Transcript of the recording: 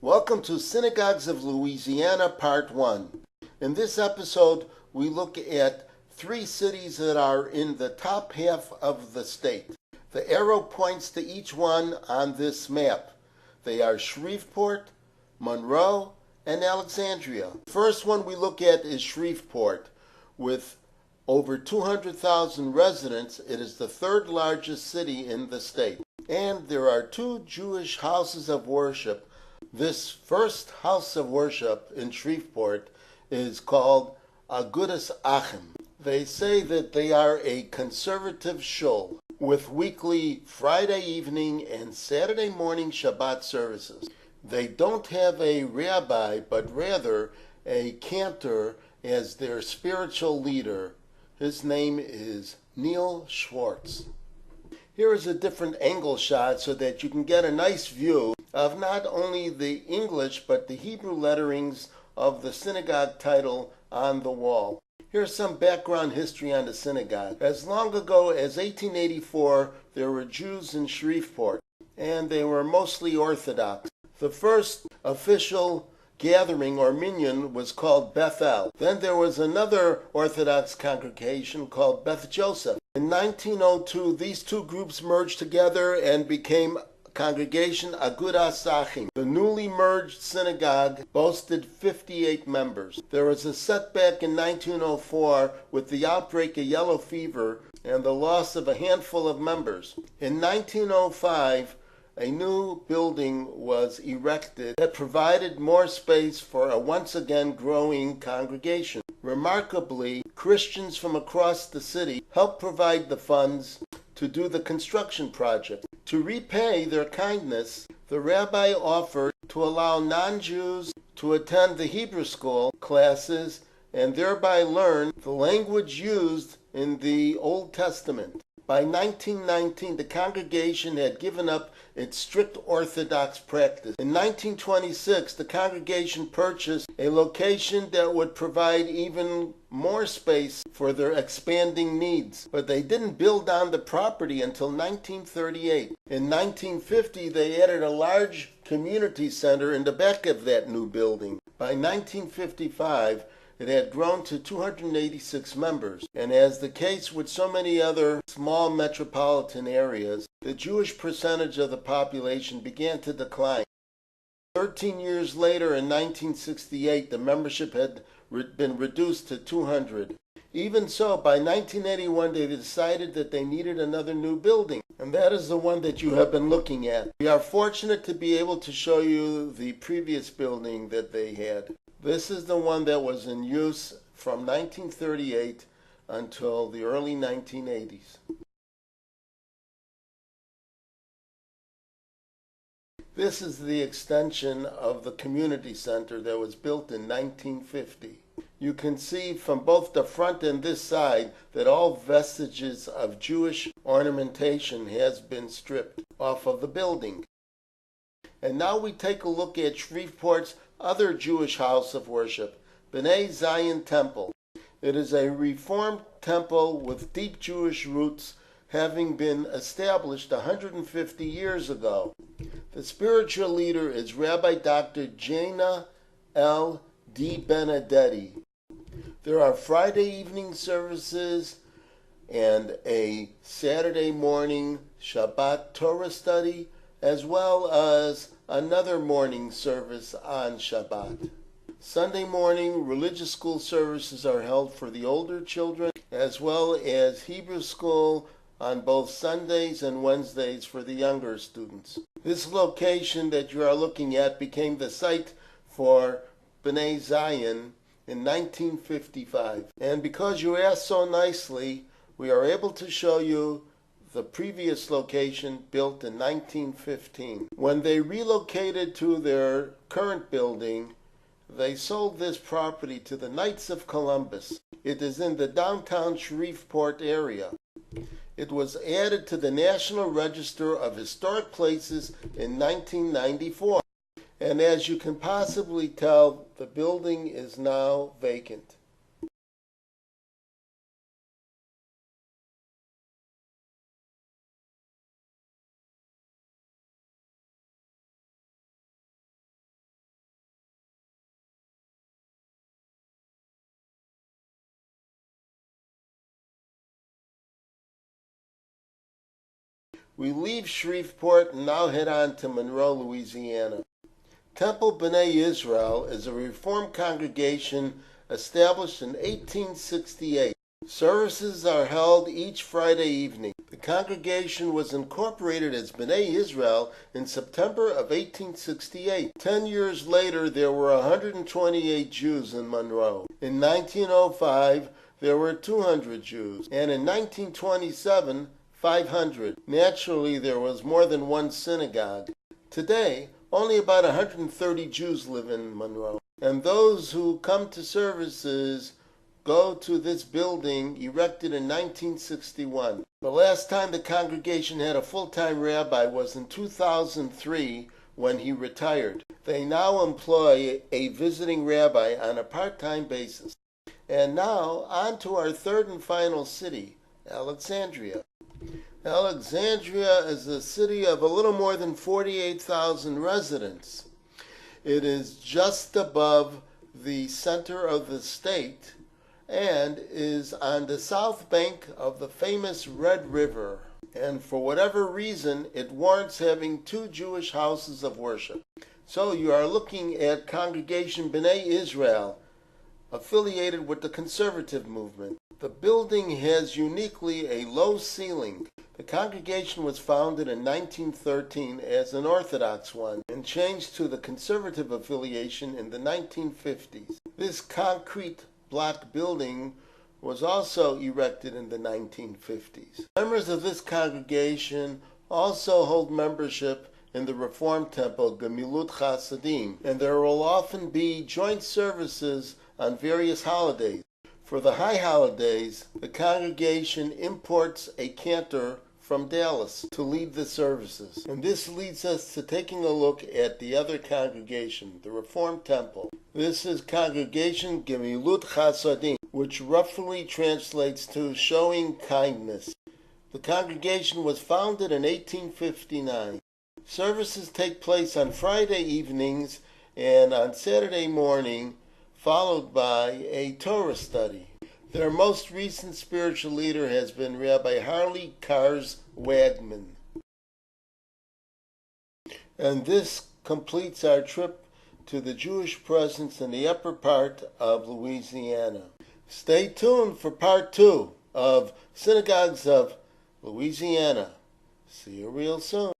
Welcome to Synagogues of Louisiana, Part 1. In this episode, we look at three cities that are in the top half of the state. The arrow points to each one on this map. They are Shreveport, Monroe, and Alexandria. The first one we look at is Shreveport. With over 200,000 residents, it is the third largest city in the state. And there are two Jewish houses of worship. This first house of worship in Shreveport is called Agudas Achim. They say that they are a conservative shul with weekly Friday evening and Saturday morning Shabbat services. They don't have a rabbi, but rather a cantor as their spiritual leader. His name is Neil Schwartz. Here is a different angle shot so that you can get a nice view of not only the English but the Hebrew letterings of the synagogue title on the wall. Here's some background history on the synagogue. As long ago as 1884, there were Jews in Shreveport, and they were mostly Orthodox. The first official gathering or minyan was called Bethel. Then there was another Orthodox congregation called Beth Joseph. In 1902, these two groups merged together and became Congregation Agudas Achim. The newly merged synagogue boasted 58 members. There was a setback in 1904 with the outbreak of yellow fever and the loss of a handful of members. In 1905, a new building was erected that provided more space for a once again growing congregation. Remarkably, Christians from across the city helped provide the funds to do the construction project. To repay their kindness, the rabbi offered to allow non-Jews to attend the Hebrew school classes and thereby learn the language used in the Old Testament. By 1919, the congregation had given up its strict Orthodox practice. In 1926, the congregation purchased a location that would provide even more space for their expanding needs. But they didn't build on the property until 1938. In 1950, they added a large community center in the back of that new building. By 1955, it had grown to 286 members, and as the case with so many other small metropolitan areas, the Jewish percentage of the population began to decline. 13 years later, in 1968, the membership had been reduced to 200. Even so, by 1981, they decided that they needed another new building, and that is the one that you have been looking at. We are fortunate to be able to show you the previous building that they had. This is the one that was in use from 1938 until the early 1980s. This is the extension of the community center that was built in 1950. You can see from both the front and this side that all vestiges of Jewish ornamentation has been stripped off of the building. And now we take a look at Shreveport's other Jewish house of worship, Bnei Zion Temple. It is a Reformed temple with deep Jewish roots, having been established 150 years ago. The spiritual leader is Rabbi Dr. Jaina L. D. Benedetti. There are Friday evening services and a Saturday morning Shabbat Torah study, as well as another morning service on Shabbat. Sunday morning religious school services are held for the older children, as well as Hebrew school on both Sundays and Wednesdays for the younger students. This location that you are looking at became the site for Bnei Zion in 1955. And because you asked so nicely, we are able to show you the previous location built in 1915. When they relocated to their current building, they sold this property to the Knights of Columbus. It is in the downtown Shreveport area. It was added to the National Register of Historic Places in 1994. And as you can possibly tell, the building is now vacant. We leave Shreveport and now head on to Monroe, Louisiana. Temple B'nai Israel is a Reformed congregation established in 1868. Services are held each Friday evening. The congregation was incorporated as B'nai Israel in September of 1868. 10 years later, there were 128 Jews in Monroe. In 1905, there were 200 Jews, and in 1927, 500. Naturally, there was more than one synagogue. Today, only about 130 Jews live in Monroe, and those who come to services go to this building erected in 1961. The last time the congregation had a full-time rabbi was in 2003 when he retired. They now employ a visiting rabbi on a part-time basis. And now, on to our third and final city, Alexandria. Alexandria is a city of a little more than 48,000 residents. It is just above the center of the state and is on the south bank of the famous Red River. And for whatever reason, it warrants having two Jewish houses of worship. So you are looking at Congregation B'nai Israel, affiliated with the conservative movement. The building has uniquely a low ceiling. The congregation was founded in 1913 as an Orthodox one and changed to the conservative affiliation in the 1950s. This concrete block building was also erected in the 1950s. Members of this congregation also hold membership in the Reformed Temple Gemilut Chasadim, and there will often be joint services on various holidays. For the high holidays, the congregation imports a cantor from Dallas to lead the services. And this leads us to taking a look at the other congregation, the Reformed Temple. This is Congregation Gemilut Chasadim, which roughly translates to showing kindness. The congregation was founded in 1859. Services take place on Friday evenings and on Saturday morning, followed by a Torah study. Their most recent spiritual leader has been Rabbi Harley Kars Wagman. And this completes our trip to the Jewish presence in the upper part of Louisiana. Stay tuned for part 2 of Synagogues of Louisiana. See you real soon.